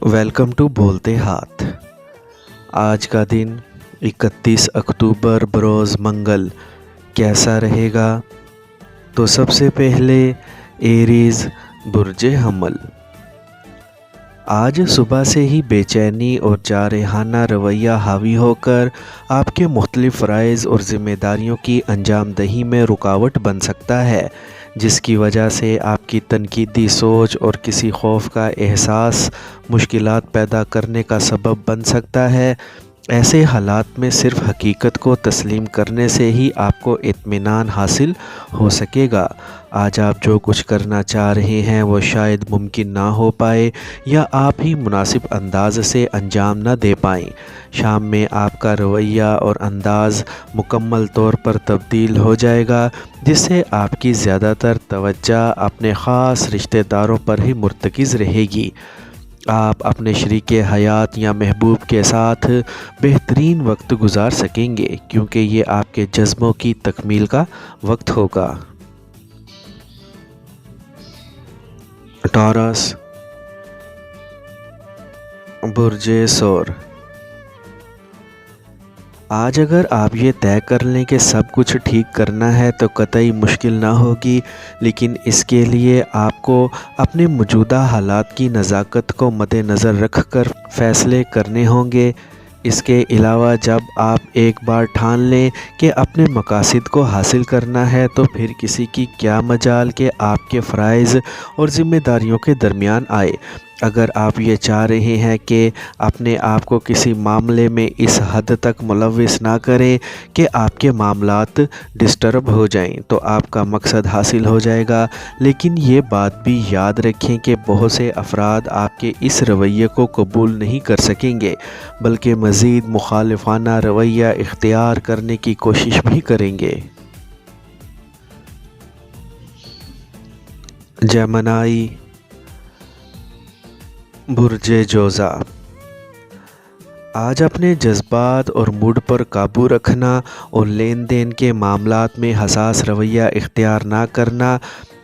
Welcome to بولتے ہاتھ۔ آج کا دن 31 اکتوبر بروز منگل کیسا رہے گا؟ تو سب سے پہلے ایریز برج حمل۔ آج صبح سے ہی بے چینی اور جارحانہ رویہ حاوی ہو کر آپ کے مختلف فرائض اور ذمہ داریوں کی انجام دہی میں رکاوٹ بن سکتا ہے، جس کی وجہ سے آپ کی تنقیدی سوچ اور کسی خوف کا احساس مشکلات پیدا کرنے کا سبب بن سکتا ہے۔ ایسے حالات میں صرف حقیقت کو تسلیم کرنے سے ہی آپ کو اطمینان حاصل ہو سکے گا۔ آج آپ جو کچھ کرنا چاہ رہے ہیں وہ شاید ممکن نہ ہو پائے یا آپ ہی مناسب انداز سے انجام نہ دے پائیں۔ شام میں آپ کا رویہ اور انداز مکمل طور پر تبدیل ہو جائے گا، جس سے آپ کی زیادہ تر توجہ اپنے خاص رشتہ داروں پر ہی مرتکز رہے گی۔ آپ اپنے شریک حیات یا محبوب کے ساتھ بہترین وقت گزار سکیں گے، کیونکہ یہ آپ کے جذبوں کی تکمیل کا وقت ہوگا۔ ٹورس، برج ثور۔ آج اگر آپ یہ طے کر لیں کہ سب کچھ ٹھیک کرنا ہے تو قطعی مشکل نہ ہوگی، لیکن اس کے لیے آپ کو اپنے موجودہ حالات کی نزاکت کو مد نظر رکھ کر فیصلے کرنے ہوں گے۔ اس کے علاوہ جب آپ ایک بار ٹھان لیں کہ اپنے مقاصد کو حاصل کرنا ہے تو پھر کسی کی کیا مجال کہ آپ کے فرائض اور ذمہ داریوں کے درمیان آئے۔ اگر آپ یہ چاہ رہے ہیں کہ اپنے آپ کو کسی معاملے میں اس حد تک ملوث نہ کریں کہ آپ کے معاملات ڈسٹرب ہو جائیں تو آپ کا مقصد حاصل ہو جائے گا، لیکن یہ بات بھی یاد رکھیں کہ بہت سے افراد آپ کے اس رویے کو قبول نہیں کر سکیں گے، بلکہ مزید مخالفانہ رویہ اختیار کرنے کی کوشش بھی کریں گے۔ جیمنائی، برج جوزا۔ آج اپنے جذبات اور موڈ پر قابو رکھنا اور لین دین کے معاملات میں حساس رویہ اختیار نہ کرنا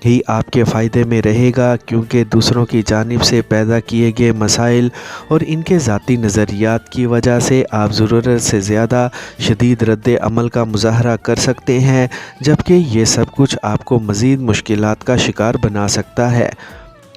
ہی آپ کے فائدے میں رہے گا، کیونکہ دوسروں کی جانب سے پیدا کیے گئے مسائل اور ان کے ذاتی نظریات کی وجہ سے آپ ضرورت سے زیادہ شدید رد عمل کا مظاہرہ کر سکتے ہیں، جبکہ یہ سب کچھ آپ کو مزید مشکلات کا شکار بنا سکتا ہے۔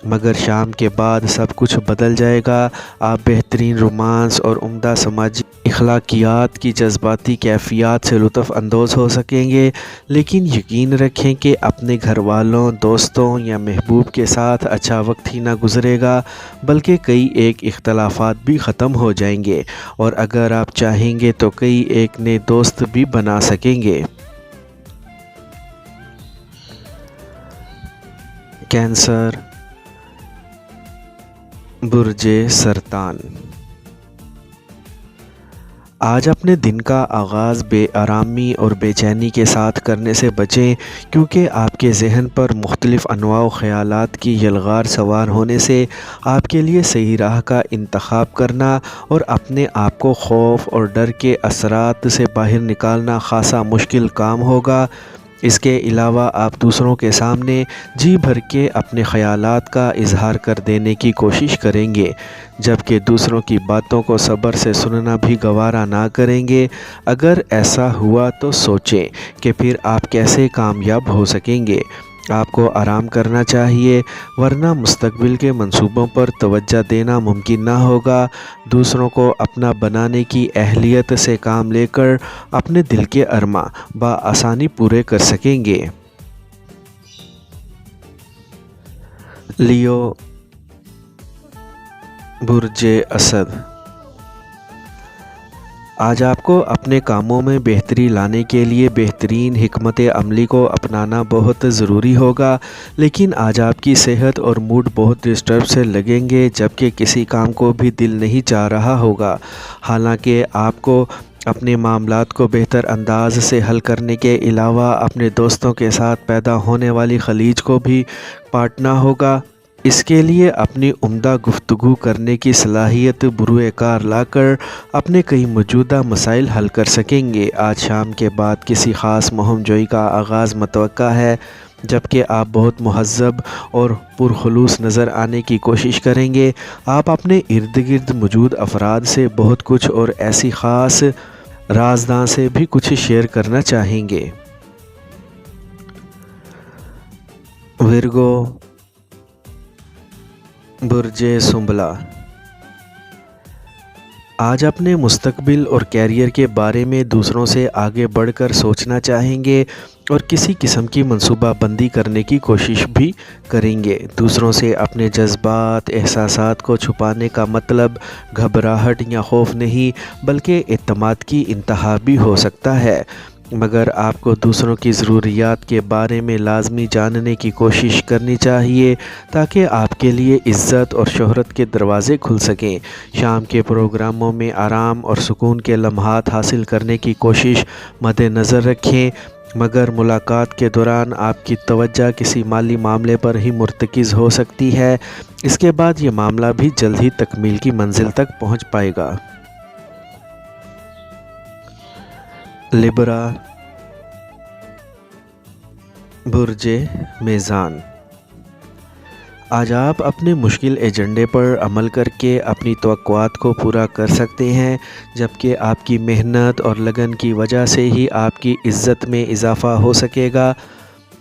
مگر شام کے بعد سب کچھ بدل جائے گا۔ آپ بہترین رومانس اور عمدہ سماجی اخلاقیات کی جذباتی کیفیات سے لطف اندوز ہو سکیں گے، لیکن یقین رکھیں کہ اپنے گھر والوں، دوستوں یا محبوب کے ساتھ اچھا وقت ہی نہ گزرے گا، بلکہ کئی ایک اختلافات بھی ختم ہو جائیں گے اور اگر آپ چاہیں گے تو کئی ایک نئے دوست بھی بنا سکیں گے۔ کینسر، برج سرطان۔ آج اپنے دن کا آغاز بے آرامی اور بے چینی کے ساتھ کرنے سے بچیں، کیونکہ آپ کے ذہن پر مختلف انواع و خیالات کی یلغار سوار ہونے سے آپ کے لیے صحیح راہ کا انتخاب کرنا اور اپنے آپ کو خوف اور ڈر کے اثرات سے باہر نکالنا خاصا مشکل کام ہوگا۔ اس کے علاوہ آپ دوسروں کے سامنے جی بھر کے اپنے خیالات کا اظہار کر دینے کی کوشش کریں گے، جبکہ دوسروں کی باتوں کو صبر سے سننا بھی گوارا نہ کریں گے۔ اگر ایسا ہوا تو سوچیں کہ پھر آپ کیسے کامیاب ہو سکیں گے۔ آپ کو آرام کرنا چاہیے، ورنہ مستقبل کے منصوبوں پر توجہ دینا ممکن نہ ہوگا۔ دوسروں کو اپنا بنانے کی اہلیت سے کام لے کر اپنے دل کے ارماں بآسانی پورے کر سکیں گے۔ لیو، برج اسد۔ آج آپ کو اپنے کاموں میں بہتری لانے کے لیے بہترین حکمت عملی کو اپنانا بہت ضروری ہوگا، لیکن آج آپ کی صحت اور موڈ بہت ڈسٹرب سے لگیں گے، جبکہ کسی کام کو بھی دل نہیں چاہ رہا ہوگا۔ حالانکہ آپ کو اپنے معاملات کو بہتر انداز سے حل کرنے کے علاوہ اپنے دوستوں کے ساتھ پیدا ہونے والی خلیج کو بھی پاٹنا ہوگا۔ اس کے لیے اپنی عمدہ گفتگو کرنے کی صلاحیت بروئے کار لا کر اپنے کئی موجودہ مسائل حل کر سکیں گے۔ آج شام کے بعد کسی خاص مہم جوئی کا آغاز متوقع ہے، جبکہ آپ بہت مہذب اور پرخلوص نظر آنے کی کوشش کریں گے۔ آپ اپنے ارد گرد موجود افراد سے بہت کچھ اور ایسی خاص رازداں سے بھی کچھ شیئر کرنا چاہیں گے۔ ورگو، برج سنبلہ، آج اپنے مستقبل اور کیریئر کے بارے میں دوسروں سے آگے بڑھ کر سوچنا چاہیں گے اور کسی قسم کی منصوبہ بندی کرنے کی کوشش بھی کریں گے۔ دوسروں سے اپنے جذبات، احساسات کو چھپانے کا مطلب گھبراہٹ یا خوف نہیں بلکہ اعتماد کی انتہا بھی ہو سکتا ہے، مگر آپ کو دوسروں کی ضروریات کے بارے میں لازمی جاننے کی کوشش کرنی چاہیے تاکہ آپ کے لیے عزت اور شہرت کے دروازے کھل سکیں۔ شام کے پروگراموں میں آرام اور سکون کے لمحات حاصل کرنے کی کوشش مد نظر رکھیں، مگر ملاقات کے دوران آپ کی توجہ کسی مالی معاملے پر ہی مرتکز ہو سکتی ہے۔ اس کے بعد یہ معاملہ بھی جلد ہی تکمیل کی منزل تک پہنچ پائے گا۔ لبرا، برج میزان، آج آپ اپنے مشکل ایجنڈے پر عمل کر کے اپنی توقعات کو پورا کر سکتے ہیں، جبکہ آپ کی محنت اور لگن کی وجہ سے ہی آپ کی عزت میں اضافہ ہو سکے گا۔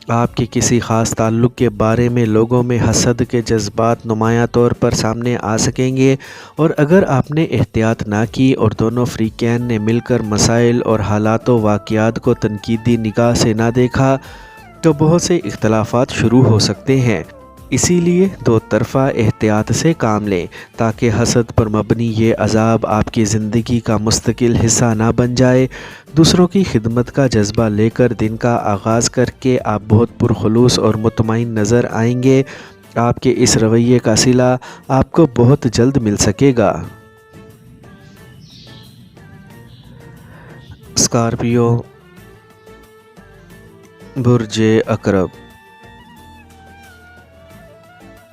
آپ کے کسی خاص تعلق کے بارے میں لوگوں میں حسد کے جذبات نمایاں طور پر سامنے آ سکیں گے، اور اگر آپ نے احتیاط نہ کی اور دونوں فریقین نے مل کر مسائل اور حالات و واقعات کو تنقیدی نگاہ سے نہ دیکھا تو بہت سے اختلافات شروع ہو سکتے ہیں۔ اسی لیے دو طرفہ احتیاط سے کام لیں تاکہ حسد پر مبنی یہ عذاب آپ کی زندگی کا مستقل حصہ نہ بن جائے۔ دوسروں کی خدمت کا جذبہ لے کر دن کا آغاز کر کے آپ بہت پرخلوص اور مطمئن نظر آئیں گے۔ آپ کے اس رویے کا صلہ آپ کو بہت جلد مل سکے گا۔ اسکارپیو، برج عقرب،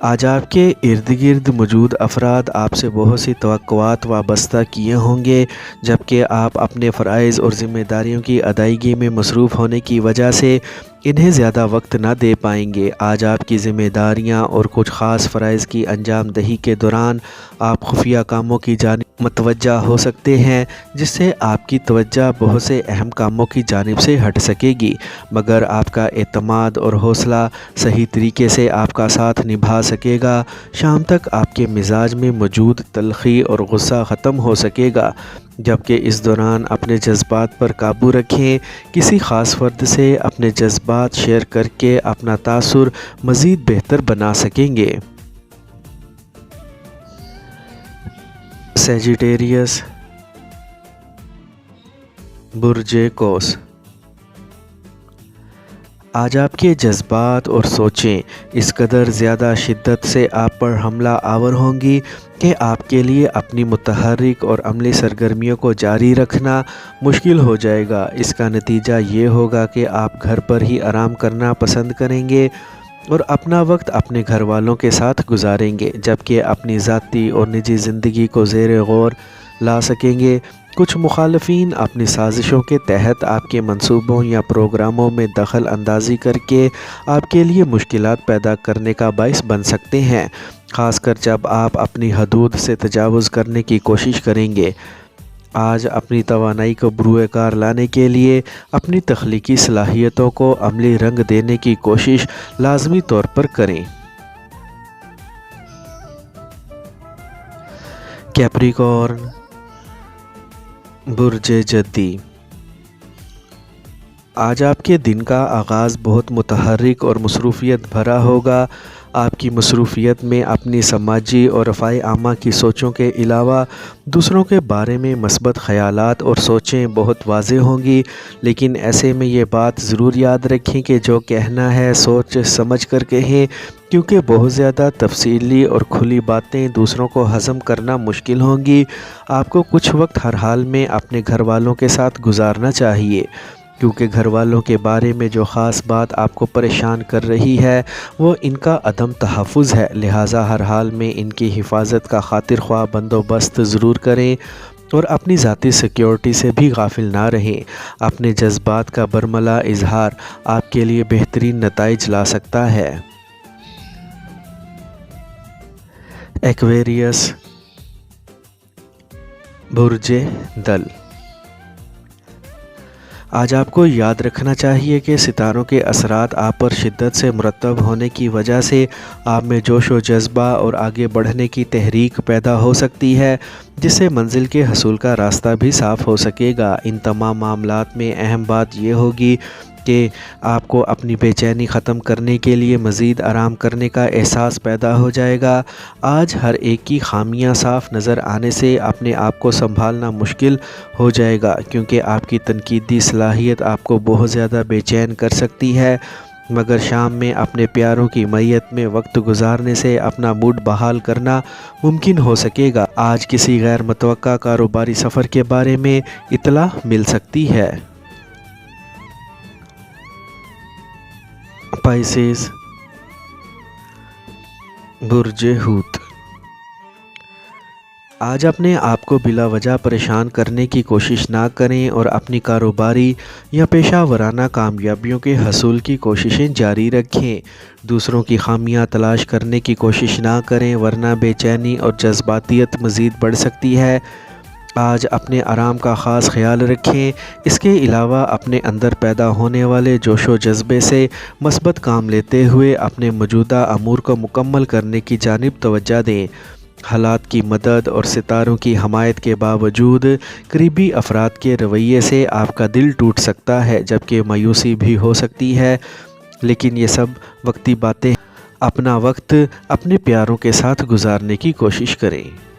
آج آپ کے ارد گرد موجود افراد آپ سے بہت سی توقعات وابستہ کیے ہوں گے، جبکہ آپ اپنے فرائض اور ذمہ داریوں کی ادائیگی میں مصروف ہونے کی وجہ سے انہیں زیادہ وقت نہ دے پائیں گے۔ آج آپ کی ذمہ داریاں اور کچھ خاص فرائض کی انجام دہی کے دوران آپ خفیہ کاموں کی جانب متوجہ ہو سکتے ہیں، جس سے آپ کی توجہ بہت سے اہم کاموں کی جانب سے ہٹ سکے گی، مگر آپ کا اعتماد اور حوصلہ صحیح طریقے سے آپ کا ساتھ نبھا سکے گا۔ شام تک آپ کے مزاج میں موجود تلخی اور غصہ ختم ہو سکے گا، جبکہ اس دوران اپنے جذبات پر قابو رکھیں۔ کسی خاص فرد سے اپنے جذبات شیئر کر کے اپنا تاثر مزید بہتر بنا سکیں گے۔ سیجیٹیریس، برج قوس، آج آپ کے جذبات اور سوچیں اس قدر زیادہ شدت سے آپ پر حملہ آور ہوں گی کہ آپ کے لیے اپنی متحرک اور عملی سرگرمیوں کو جاری رکھنا مشکل ہو جائے گا۔ اس کا نتیجہ یہ ہوگا کہ آپ گھر پر ہی آرام کرنا پسند کریں گے اور اپنا وقت اپنے گھر والوں کے ساتھ گزاریں گے، جبکہ اپنی ذاتی اور نجی زندگی کو زیر غور لا سکیں گے۔ کچھ مخالفین اپنی سازشوں کے تحت آپ کے منصوبوں یا پروگراموں میں دخل اندازی کر کے آپ کے لیے مشکلات پیدا کرنے کا باعث بن سکتے ہیں، خاص کر جب آپ اپنی حدود سے تجاوز کرنے کی کوشش کریں گے۔ آج اپنی توانائی کو بروئے کار لانے کے لیے اپنی تخلیقی صلاحیتوں کو عملی رنگ دینے کی کوشش لازمی طور پر کریں۔ کیپریکارن، برج جدی، آج آپ کے دن کا آغاز بہت متحرک اور مصروفیت بھرا ہوگا۔ آپ کی مصروفیت میں اپنی سماجی اور رفاہ عامہ کی سوچوں کے علاوہ دوسروں کے بارے میں مثبت خیالات اور سوچیں بہت واضح ہوں گی، لیکن ایسے میں یہ بات ضرور یاد رکھیں کہ جو کہنا ہے سوچ سمجھ کر کہیں، کیونکہ بہت زیادہ تفصیلی اور کھلی باتیں دوسروں کو ہضم کرنا مشکل ہوں گی۔ آپ کو کچھ وقت ہر حال میں اپنے گھر والوں کے ساتھ گزارنا چاہیے، کیونکہ گھر والوں کے بارے میں جو خاص بات آپ کو پریشان کر رہی ہے وہ ان کا عدم تحفظ ہے، لہٰذا ہر حال میں ان کی حفاظت کا خاطر خواہ بندوبست ضرور کریں اور اپنی ذاتی سیکیورٹی سے بھی غافل نہ رہیں۔ اپنے جذبات کا برملا اظہار آپ کے لیے بہترین نتائج لا سکتا ہے۔ ایکویریس، برج دل۔ آج آپ کو یاد رکھنا چاہیے کہ ستاروں کے اثرات آپ پر شدت سے مرتب ہونے کی وجہ سے آپ میں جوش و جذبہ اور آگے بڑھنے کی تحریک پیدا ہو سکتی ہے، جس سے منزل کے حصول کا راستہ بھی صاف ہو سکے گا۔ ان تمام معاملات میں اہم بات یہ ہوگی کہ آپ کو اپنی بے چینی ختم کرنے کے لیے مزید آرام کرنے کا احساس پیدا ہو جائے گا۔ آج ہر ایک کی خامیاں صاف نظر آنے سے اپنے آپ کو سنبھالنا مشکل ہو جائے گا، کیونکہ آپ کی تنقیدی صلاحیت آپ کو بہت زیادہ بے چین کر سکتی ہے، مگر شام میں اپنے پیاروں کی معیت میں وقت گزارنے سے اپنا موڈ بحال کرنا ممکن ہو سکے گا۔ آج کسی غیر متوقع کاروباری سفر کے بارے میں اطلاع مل سکتی ہے۔ پائسیز، برج حوت۔ آج اپنے آپ کو بلا وجہ پریشان کرنے کی کوشش نہ کریں اور اپنی کاروباری یا پیشہ ورانہ کامیابیوں کے حصول کی کوششیں جاری رکھیں۔ دوسروں کی خامیاں تلاش کرنے کی کوشش نہ کریں، ورنہ بے چینی اور جذباتیت مزید بڑھ سکتی ہے۔ آج اپنے آرام کا خاص خیال رکھیں۔ اس کے علاوہ اپنے اندر پیدا ہونے والے جوش و جذبے سے مثبت کام لیتے ہوئے اپنے موجودہ امور کو مکمل کرنے کی جانب توجہ دیں۔ حالات کی مدد اور ستاروں کی حمایت کے باوجود قریبی افراد کے رویے سے آپ کا دل ٹوٹ سکتا ہے، جبکہ مایوسی بھی ہو سکتی ہے، لیکن یہ سب وقتی باتیں ہیں۔ اپنا وقت اپنے پیاروں کے ساتھ گزارنے کی کوشش کریں۔